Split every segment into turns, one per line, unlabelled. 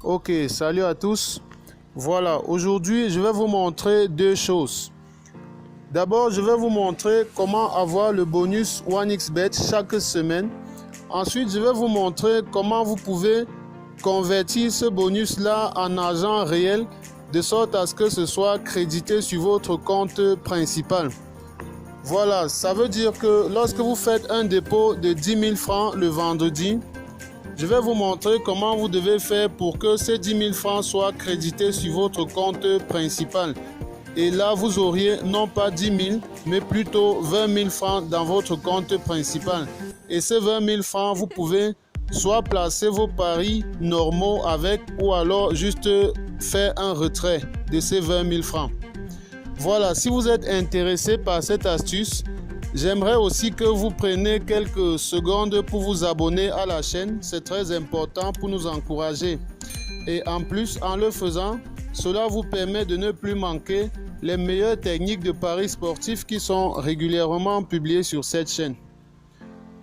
Ok, salut à tous. Voilà, aujourd'hui, je vais vous montrer deux choses. D'abord, je vais vous montrer comment avoir le bonus 1xBet chaque semaine. Ensuite, je vais vous montrer comment vous pouvez convertir ce bonus-là en argent réel de sorte à ce que ce soit crédité sur votre compte principal. Voilà, ça veut dire que lorsque vous faites un dépôt de 10 000 francs le vendredi, je vais vous montrer comment vous devez faire pour que ces 10 000 francs soient crédités sur votre compte principal. Et là, vous auriez non pas 10 000, mais plutôt 20 000 francs dans votre compte principal. Et ces 20 000 francs, vous pouvez soit placer vos paris normaux avec, ou alors juste faire un retrait de ces 20 000 francs. Voilà, si vous êtes intéressé par cette astuce, j'aimerais aussi que vous preniez quelques secondes pour vous abonner à la chaîne. C'est très important pour nous encourager. Et en plus, en le faisant, cela vous permet de ne plus manquer les meilleures techniques de paris sportifs qui sont régulièrement publiées sur cette chaîne.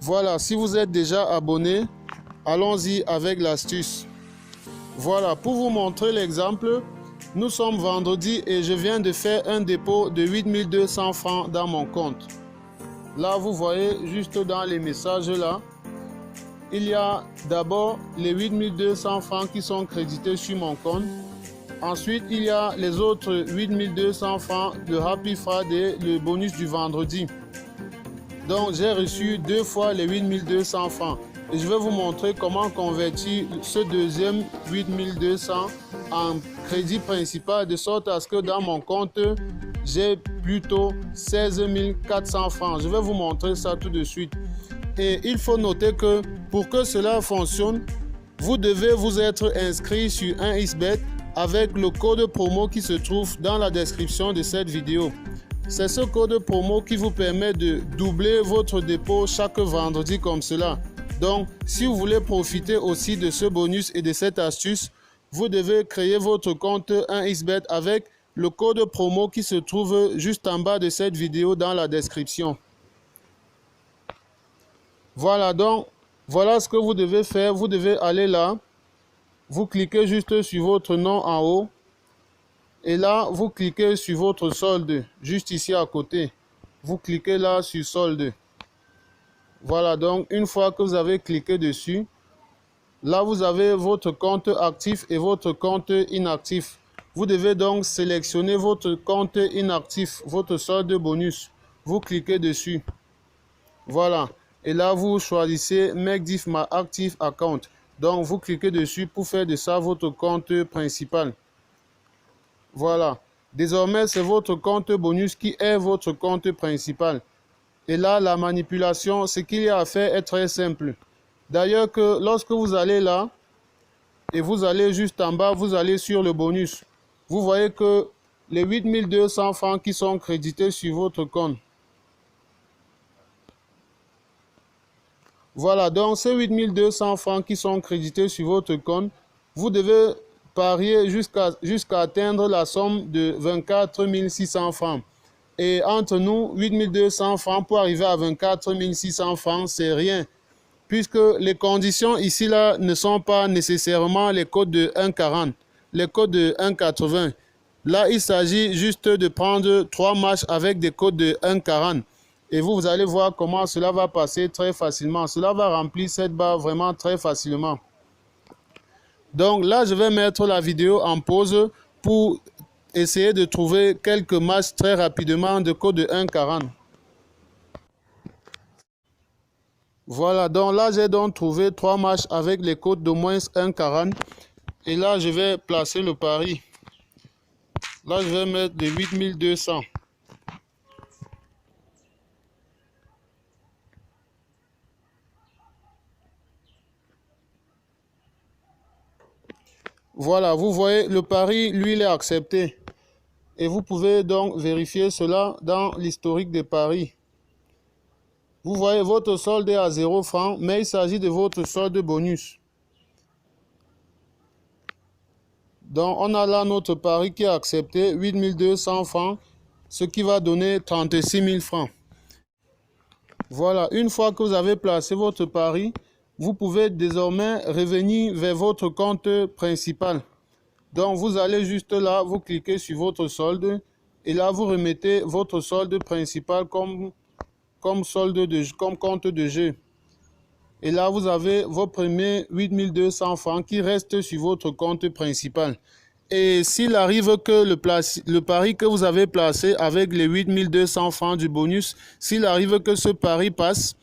Voilà, si vous êtes déjà abonné, allons-y avec l'astuce. Voilà, pour vous montrer l'exemple, nous sommes vendredi et je viens de faire un dépôt de 8 200 francs dans mon compte. Là, vous voyez juste dans les messages là, il y a d'abord les 8 200 francs qui sont crédités sur mon compte. Ensuite, il y a les autres 8 200 francs de Happy Friday, le bonus du vendredi. Donc, j'ai reçu deux fois les 8 200 francs. Et je vais vous montrer comment convertir ce deuxième 8 200 en crédit principal de sorte à ce que dans mon compte, j'ai plutôt 16 400 francs. Je vais vous montrer ça tout de suite. Et il faut noter que pour que cela fonctionne, vous devez vous être inscrit sur 1xBet avec le code promo qui se trouve dans la description de cette vidéo. C'est ce code promo qui vous permet de doubler votre dépôt chaque vendredi comme cela. Donc, si vous voulez profiter aussi de ce bonus et de cette astuce, vous devez créer votre compte 1xBet avec le code promo qui se trouve juste en bas de cette vidéo dans la description. Voilà, donc, voilà ce que vous devez faire. Vous devez aller là. Vous cliquez juste sur votre nom en haut. Et là, vous cliquez sur votre solde, juste ici à côté. Vous cliquez là sur solde. Voilà, donc une fois que vous avez cliqué dessus, là vous avez votre compte actif et votre compte inactif. Vous devez donc sélectionner votre compte inactif, votre solde bonus. Vous cliquez dessus. Voilà. Et là vous choisissez Make this my active account. Donc vous cliquez dessus pour faire de ça votre compte principal. Voilà. Désormais c'est votre compte bonus qui est votre compte principal. Et là, la manipulation, ce qu'il y a à faire est très simple. D'ailleurs, que lorsque vous allez là, et vous allez juste en bas, vous allez sur le bonus. Vous voyez que les 8 200 francs qui sont crédités sur votre compte. Voilà, donc ces 8 200 francs qui sont crédités sur votre compte, vous devez parier jusqu'à atteindre la somme de 24 600 francs. Et entre nous, 8 200 francs pour arriver à 24 600 francs, c'est rien. Puisque les conditions ici là ne sont pas nécessairement les codes de 1,40, les codes de 1,80. Là, il s'agit juste de prendre 3 matchs avec des codes de 1,40. Et vous allez voir comment cela va passer très facilement. Cela va remplir cette barre vraiment très facilement. Donc là, je vais mettre la vidéo en pause pour essayer de trouver quelques matchs très rapidement de code de 1,40. Voilà, donc là j'ai donc trouvé 3 matchs avec les codes d'au moins 1,40. Et là je vais placer le pari. Là je vais mettre les 8 200. Voilà, vous voyez, le pari, lui, il est accepté. Et vous pouvez donc vérifier cela dans l'historique des paris. Vous voyez, votre solde est à 0 francs, mais il s'agit de votre solde bonus. Donc, on a là notre pari qui est accepté, 8 200 francs, ce qui va donner 36 000 francs. Voilà, une fois que vous avez placé votre pari, vous pouvez désormais revenir vers votre compte principal. Donc, vous allez juste là, vous cliquez sur votre solde et là, vous remettez votre solde principal comme compte de jeu. Et là, vous avez vos premiers 8200 francs qui restent sur votre compte principal. Et s'il arrive que le pari que vous avez placé avec les 8200 francs du bonus, s'il arrive que ce pari passe,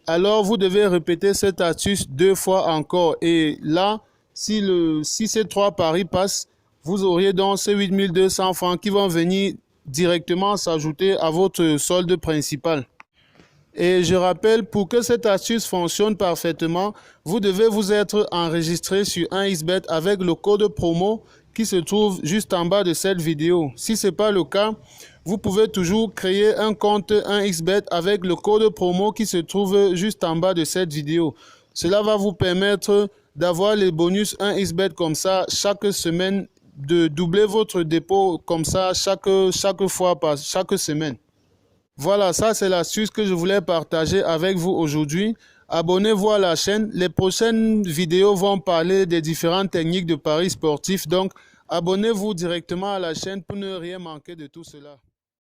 alors vous devez répéter cette astuce 2 fois encore. Et là, si ces 3 paris passent, vous auriez donc ces 8200 francs qui vont venir directement s'ajouter à votre solde principal. Et je rappelle, pour que cette astuce fonctionne parfaitement, vous devez vous être enregistré sur 1xBet avec le code promo qui se trouve juste en bas de cette vidéo. Si ce n'est pas le cas, vous pouvez toujours créer un compte 1xBet avec le code promo qui se trouve juste en bas de cette vidéo. Cela va vous permettre d'avoir les bonus 1xBet comme ça chaque semaine, de doubler votre dépôt comme ça chaque semaine. Voilà, ça c'est l'astuce que je voulais partager avec vous aujourd'hui. Abonnez-vous à la chaîne. Les prochaines vidéos vont parler des différentes techniques de paris sportifs. Donc, abonnez-vous directement à la chaîne pour ne rien manquer de tout cela.